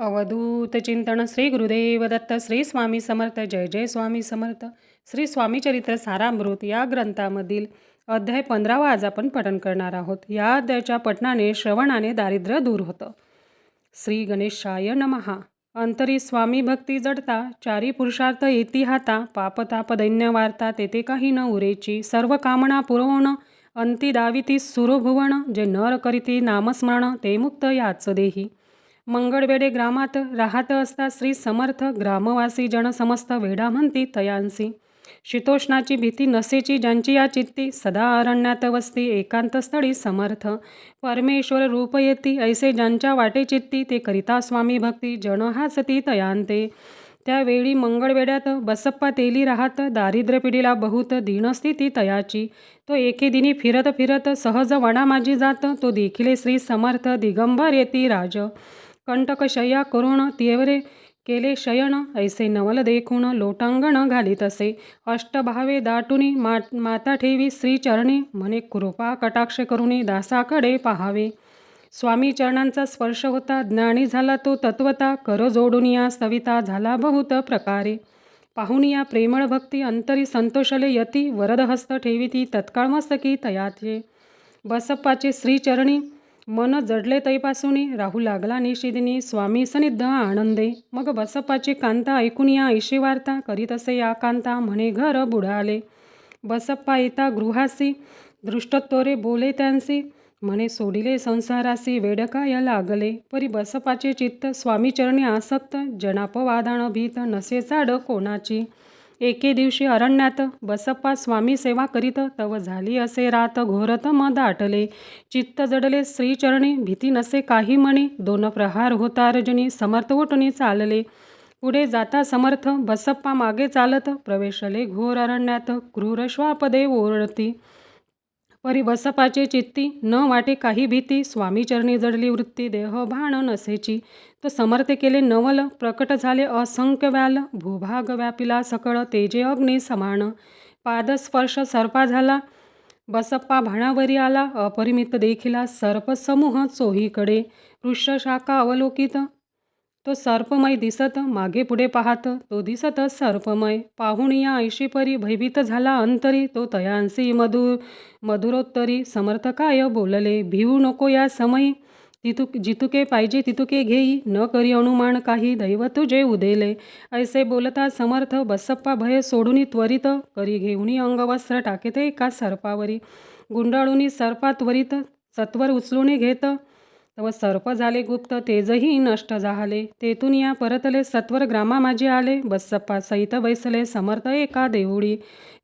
अवधूत चिंतन श्री गुरुदेव दत्त श्री स्वामी समर्थ. जय जय स्वामी समर्थ. श्री स्वामी चरित्र सारामृत या ग्रंथामधील अध्याय 15 आज आपण पठण करणार आहोत. या अध्यायाच्या पठणाने श्रवणाने दारिद्र्य दूर होतं. श्री गणेशाय नमः. अंतरी स्वामी भक्ती जडता, चारी पुरुषार्थ येती हाता, पापताप दैन्य वार्ता तेथे काही न उरेची, सर्व कामना पुरवण अंती दाविती सुरभुवन, जे नर करीती नामस्मरण ते मुक्त याच देही. मंगळवेढे ग्रामात राहत असता श्री समर्थ, ग्रामवासी जन समस्त वेडा म्हणती तयांसी. शीतोष्णाची भीती नसेची ज्यांची या चित्ती, सदा अरण्यात वसती एकांत स्थळी समर्थ. परमेश्वर रूप येती ऐसे ज्यांच्या वाटे चित्ती, ते करिता स्वामी भक्ती जन हासती तयांते. त्यावेळी मंगळवेढ्यात बसप्पा तेली राहत, दारिद्र्य पिढीला बहुत दीनस्थिती तयाची. तो एके दिनी फिरत फिरत सहज वना माझी जात, तो देखिले श्री समर्थ दिगंबर येती राज. कंटक शय्या करुण तियवरे केले शयन, ऐसे नवल देखून लोटांगण घालीत असे. अष्टभावे दाटुनी माता ठेवी श्रीचरणी, म्हणे कृपा कटाक्ष करुणी दासाकडे पाहावे. स्वामी चरणांचा स्पर्श होता, ज्ञानी झाला तो तत्वता, कर जोडून या स्तविता झाला बहुत प्रकारे. पाहून या प्रेमळ भक्ती अंतरी संतोषले यती, वरद हस्त ठेविती तत्काळ मस्तकी तयाचे. बसप्पाचे श्रीचरणी मन जडले तैपासूनी, राहू लागला निशिदिनी स्वामी सनिध आनंदे. मग बसप्पाची कांता ऐकून या ऐशी वार्ता, करीत असे या कांता म्हणे घर बुडाले. बसप्पा येता गृहासी, दृष्टत्वरे बोले त्यांसी, म्हणे सोडिले संसारासी वेडकाय लागले. परी बसप्पाचे चित्त स्वामीचरणी आसक्त, जनापवादान भीत नसे चाड कोणाची. एके दिवशी अरण्यात बसप्पा स्वामी सेवा करीत, तव झाली असे रात घोरतम दाटले. चित्त जडले श्रीचरणी, भीती नसे काही मणी, दोन प्रहार होता रजनी, समर्थ उठून चालले. पुढे जाता समर्थ, बसप्पा मागे चालत, प्रवेशले घोर अरण्यात, क्रूर श्वापदे ओरडती. परी बसप्पाचे चित्ती न वाटे काही भीती, स्वामीचरणी जडली वृत्ती देह भान नसेची. तो समर्थ केले नवल, प्रकट झाले असंख्य व्याल, भूभाग व्यापिला सकळ तेजे अग्नी समान. पादस्पर्श सर्पा झाला, बसप्पा भाणावरी आला, अपरिमित देखिला सर्प समूह चोहीकडे. वृक्षशाखा अवलोकित, तो सर्पमय दिसत, मागे पुढे पाहत तो दिसत सर्पमय. पाहून या ऐशी परी भयभीत झाला अंतरी, तो तयांसी मधुरोत्तरी. समर्थ काय बोलले, भिवू नको या समयी, जितुके पाहिजे तितुके घेई, न करी अनुमान काही, दैव तुझे उदेले. ऐसे बोलता समर्थ, बसप्पा भय सोडून त्वरित, करी घेऊनी अंगवस्त्र टाकेते एका सर्पावरी. गुंडाळूनी सर्पा त्वरित, सत्वर उचलून घेत, तव सर्प झाले गुप्त तेजही नष्ट झाले. तेथून या परतले सत्वर ग्रामा माझे आले, बसप्पा सहित बैसले समर्थ एका देऊळी.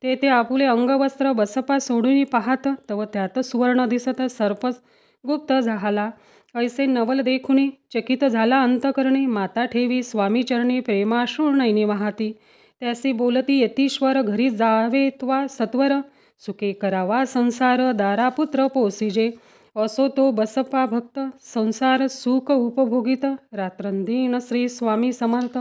ते आपुले अंगवस्त्र बसप्पा सोडून पाहत, तव त्यात सुवर्ण दिसत सर्प गुप्त झाला. ऐसे नवल देखुनी चकित झाला अंतकरणी, माता ठेवी स्वामीचरणी प्रेमाश्रू नैनी वाहती. त्यासी बोलती यतीश्वर, घरी जावे त्वा सत्वर, सुखे करावा संसार, दारापुत्र पोसिजे. असो तो बसप्पा भक्त, संसार सुख उपभोगित, रात्रंदिन श्री स्वामी समर्थ,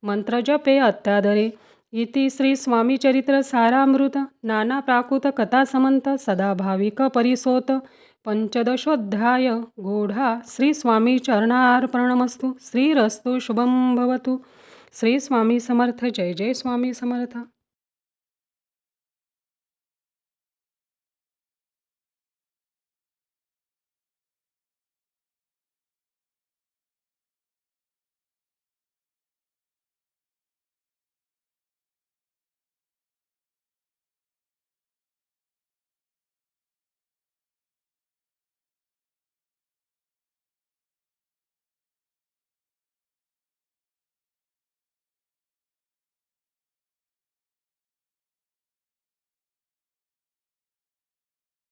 मंत्र जपे अत्यादरे. इति श्री स्वामी चरित्र सारामृत. नाना प्राकृत कथा समंत, सदा भाविक परिसोत. पंचदशोऽध्याय गोढा. श्री स्वामी चरणार्पणमस्तु. श्रीरस्तु शुभं भवतु. श्री स्वामी समर्थ. जय जय स्वामी समर्थ.